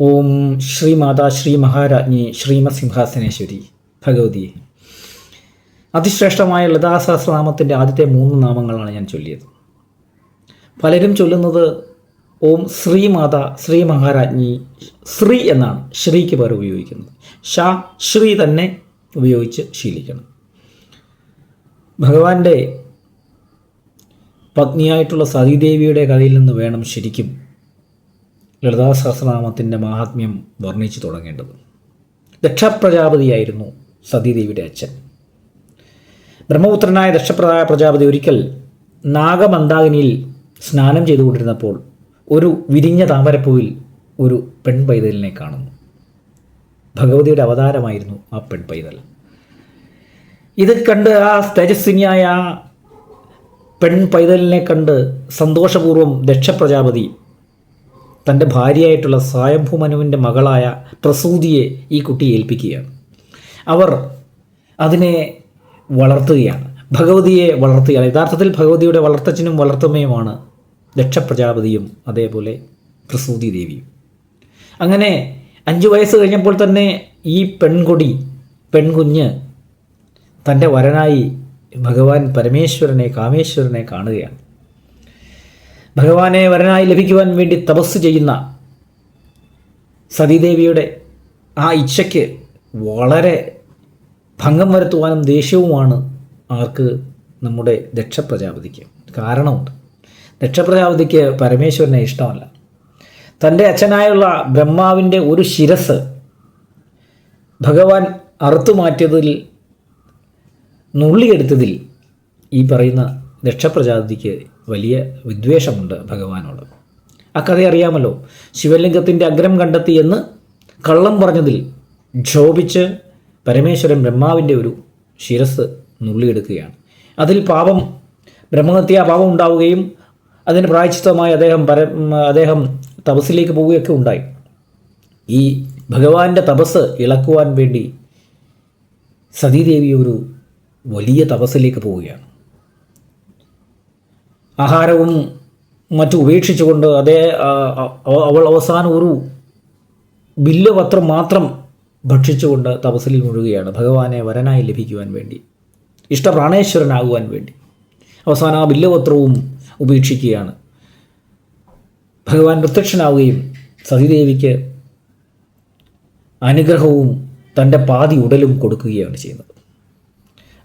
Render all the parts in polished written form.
ഓം ശ്രീമാതാ ശ്രീ മഹാരാജ്ഞി ശ്രീമസിംഹാസനേശ്വരി ഭഗവതി. അതിശ്രേഷ്ഠമായ ലളിതാ സഹസ്രനാമത്തിൻ്റെ ആദ്യത്തെ 3 നാമങ്ങളാണ് ഞാൻ ചൊല്ലിയത്. പലരും ചൊല്ലുന്നത് ഓം ശ്രീമാതാ ശ്രീ മഹാരാജ്ഞി. ശ്രീ എന്നാണ് ശ്രീക്ക് പകരം ഉപയോഗിക്കുന്നത്. ശ്രീ തന്നെ ഉപയോഗിച്ച് ശീലിക്കണം. ഭഗവാന്റെ പത്നിയായിട്ടുള്ള സതീദേവിയുടെ കഥയിൽ നിന്ന് വേണം ശരിക്കും ലളിതാ സഹസ്രനാമത്തിൻ്റെ മാഹാത്മ്യം വർണ്ണിച്ചു തുടങ്ങേണ്ടത്. ദക്ഷപ്രജാപതിയായിരുന്നു സതീദേവിയുടെ അച്ഛൻ. ബ്രഹ്മപുത്രനായ പ്രജാപതി ഒരിക്കൽ നാഗമന്ദാകിനിയിൽ സ്നാനം ചെയ്തുകൊണ്ടിരുന്നപ്പോൾ ഒരു വിരിഞ്ഞ താമരപ്പൂവിൽ ഒരു പെൺപൈതലിനെ കാണുന്നു. ഭഗവതിയുടെ അവതാരമായിരുന്നു ആ പെൺപൈതൽ. ഇത് കണ്ട് ആ തേജസ്വിനിയായ ആ പെൺപൈതലിനെ കണ്ട് സന്തോഷപൂർവ്വം ദക്ഷപ്രജാപതി തൻ്റെ ഭാര്യയായിട്ടുള്ള സ്വയംഭൂമനുവിൻ്റെ മകളായ പ്രസൂതിയെ ഈ കുട്ടിയെ ഏൽപ്പിക്കുകയാണ്. അവർ അതിനെ വളർത്തുകയാണ്, ഭഗവതിയെ വളർത്തുകയാണ്. യഥാർത്ഥത്തിൽ ഭഗവതിയുടെ വളർത്തച്ഛനും വളർത്തമ്മയുമാണ് ദക്ഷപ്രജാപതിയും അതേപോലെ പ്രസൂതി ദേവിയും. അങ്ങനെ 5 വയസ്സ് കഴിഞ്ഞപ്പോൾ തന്നെ ഈ പെൺകുഞ്ഞ് തൻ്റെ വരനായി ഭഗവാൻ പരമേശ്വരനെ കാമേശ്വരനെ കാണുകയാണ്. ഭഗവാനെ വരനായി ലഭിക്കുവാൻ വേണ്ടി തപസ് ചെയ്യുന്ന സതീദേവിയുടെ ആ ഇച്ഛയ്ക്ക് വളരെ ഭംഗം വരുത്തുവാനും ദേഷ്യവുമാണ് ആർക്ക്? നമ്മുടെ ദക്ഷപ്രജാപതിക്ക്. കാരണമുണ്ട്. ദക്ഷപ്രജാപതിക്ക് പരമേശ്വരനെ ഇഷ്ടമല്ല. തൻ്റെ അച്ഛനായുള്ള ബ്രഹ്മാവിൻ്റെ ഒരു ശിരസ് ഭഗവാൻ അറുത്തുമാറ്റിയതിൽ നുള്ളിയെടുത്തതിൽ ഈ പറയുന്ന ദക്ഷപ്രജാപതിക്ക് വലിയ വിദ്വേഷമുണ്ട് ഭഗവാനോട്. ആ കഥ അറിയാമല്ലോ. ശിവലിംഗത്തിൻ്റെ അഗ്രം കണ്ടെത്തി എന്ന് കള്ളം പറഞ്ഞതിൽ ക്ഷോഭിച്ച് പരമേശ്വരൻ ബ്രഹ്മാവിൻ്റെ ഒരു ശിരസ് നുള്ളിയെടുക്കുകയാണ്. അതിൽ ബ്രഹ്മഹത്യാ പാപം ഉണ്ടാവുകയും അതിന് പ്രായശ്ചിത്തമായി അദ്ദേഹം തപസ്സിലേക്ക് പോവുകയൊക്കെ ഉണ്ടായി. ഈ ഭഗവാന്റെ തപസ് ഇളക്കുവാൻ വേണ്ടി സതീദേവി ഒരു വലിയ തപസ്സിലേക്ക് പോവുകയാണ്. ആഹാരവും മറ്റും ഉപേക്ഷിച്ചുകൊണ്ട് അവൾ അവസാനം ഒരു ബില്ലുപത്രം മാത്രം ഭക്ഷിച്ചുകൊണ്ട് തപസ്സിൽ മുഴുകുകയാണ്, ഭഗവാനെ വരനായി ലഭിക്കുവാൻ വേണ്ടി, ഇഷ്ടപ്രാണേശ്വരനാകുവാൻ വേണ്ടി. അവസാനം ആ ബില്ലുപത്രവും ഉപേക്ഷിക്കുകയാണ്. ഭഗവാൻ പ്രത്യക്ഷനാവുകയും സതീദേവിക്ക് അനുഗ്രഹവും തൻ്റെ പാതി ഉടലും കൊടുക്കുകയാണ് ചെയ്യുന്നത്.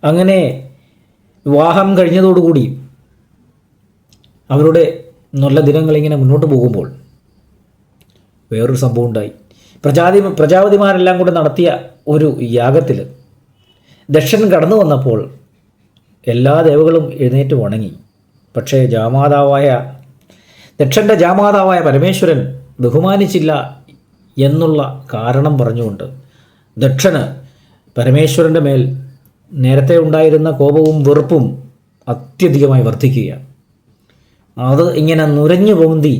അങ്ങനെ വിവാഹം കഴിഞ്ഞതോടുകൂടി അവരുടെ നല്ല ദിനങ്ങളിങ്ങനെ മുന്നോട്ട് പോകുമ്പോൾ വേറൊരു സംഭവം ഉണ്ടായി. പ്രജാപതിമാരെല്ലാം കൂടെ നടത്തിയ ഒരു യാഗത്തിൽ ദക്ഷൻ കടന്നു വന്നപ്പോൾ എല്ലാ ദേവകളും എഴുന്നേറ്റ് വണങ്ങി. പക്ഷേ ദക്ഷൻ്റെ ജാമാതാവായ പരമേശ്വരൻ ബഹുമാനിച്ചില്ല എന്നുള്ള കാരണം പറഞ്ഞുകൊണ്ട് ദക്ഷന് പരമേശ്വരൻ്റെ മേൽ നേരത്തെ ഉണ്ടായിരുന്ന കോപവും വെറുപ്പും അത്യധികമായി വർദ്ധിക്കുകയാണ്. അത് ഇങ്ങനെ നുരഞ്ഞു പൊന്തി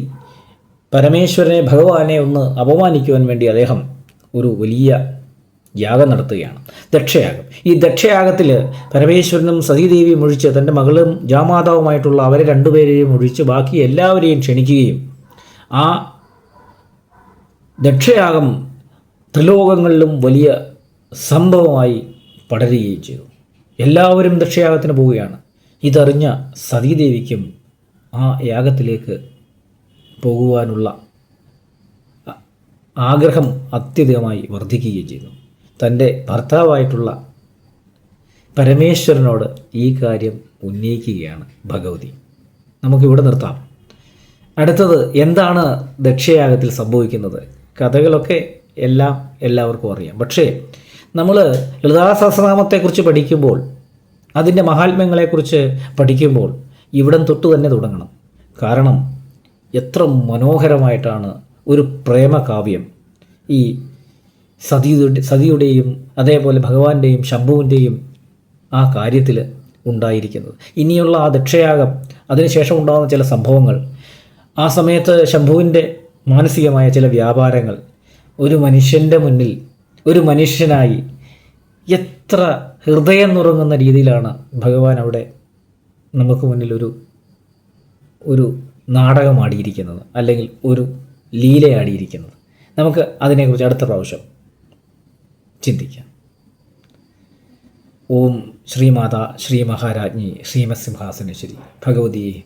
പരമേശ്വരനെ ഭഗവാനെ ഒന്ന് അപമാനിക്കുവാൻ വേണ്ടി അദ്ദേഹം ഒരു വലിയ യാഗം നടത്തുകയാണ്, ദക്ഷയാഗം. ഈ ദക്ഷയാഗത്തിൽ പരമേശ്വരനും സതീദേവിയും ഒഴിച്ച് തൻ്റെ മകളും ജാമാതാവുമായിട്ടുള്ള അവരെ 2 പേരെയും ഒഴിച്ച് ബാക്കി എല്ലാവരെയും ക്ഷണിക്കുകയും ആ ദക്ഷയാഗം ത്രിലോകങ്ങളിലും വലിയ സംഭവമായി പടരുകയും ചെയ്തു. എല്ലാവരും ദക്ഷയാഗത്തിന് പോവുകയാണ്. ഇതറിഞ്ഞ സതീദേവിക്കും ആ യാഗത്തിലേക്ക് പോകുവാനുള്ള ആഗ്രഹം അത്യധികമായി വർദ്ധിക്കുകയും ചെയ്തു. തൻ്റെ ഭർത്താവായിട്ടുള്ള പരമേശ്വരനോട് ഈ കാര്യം ഉന്നയിക്കുകയാണ് ഭഗവതി. നമുക്കിവിടെ നിർത്താം. അടുത്തത് എന്താണ് ദക്ഷയാഗത്തിൽ സംഭവിക്കുന്നത്? കഥകളൊക്കെ എല്ലാവർക്കും അറിയാം. പക്ഷേ നമ്മൾ ലളിതാ സഹസ്രനാമത്തെക്കുറിച്ച് പഠിക്കുമ്പോൾ, അതിൻ്റെ മഹാത്മ്യങ്ങളെക്കുറിച്ച് പഠിക്കുമ്പോൾ ഇവിടം തൊട്ട് തന്നെ തുടങ്ങണം. കാരണം എത്ര മനോഹരമായിട്ടാണ് ഒരു പ്രേമകാവ്യം ഈ സതിയുടെയും അതേപോലെ ഭഗവാന്റെയും ശംഭുവിൻ്റെയും ആ കാര്യത്തിൽ ഉണ്ടായിരിക്കുന്നത്. ഇനിയുള്ള ആ ദക്ഷയാഗം, അതിനുശേഷം ഉണ്ടാകുന്ന ചില സംഭവങ്ങൾ, ആ സമയത്ത് ശംഭുവിൻ്റെ മാനസികമായ ചില വ്യാപാരങ്ങൾ, ഒരു മനുഷ്യൻ്റെ മുന്നിൽ ഒരു മനുഷ്യനായി എത്ര ഹൃദയം നുറങ്ങുന്ന രീതിയിലാണ് ഭഗവാൻ അവിടെ നമുക്ക് മുന്നിൽ ഒരു നാടകമാടിയിരിക്കുന്നത്, അല്ലെങ്കിൽ ഒരു ലീലയാടിയിരിക്കുന്നത്. നമുക്ക് അതിനെക്കുറിച്ച് അടുത്ത പ്രാവശ്യം ചിന്തിക്കാം. ഓം ശ്രീമാതാ ശ്രീ മഹാരാജ്ഞി ശ്രീമത്സിംഹാസനേശ്വരി ഭഗവതി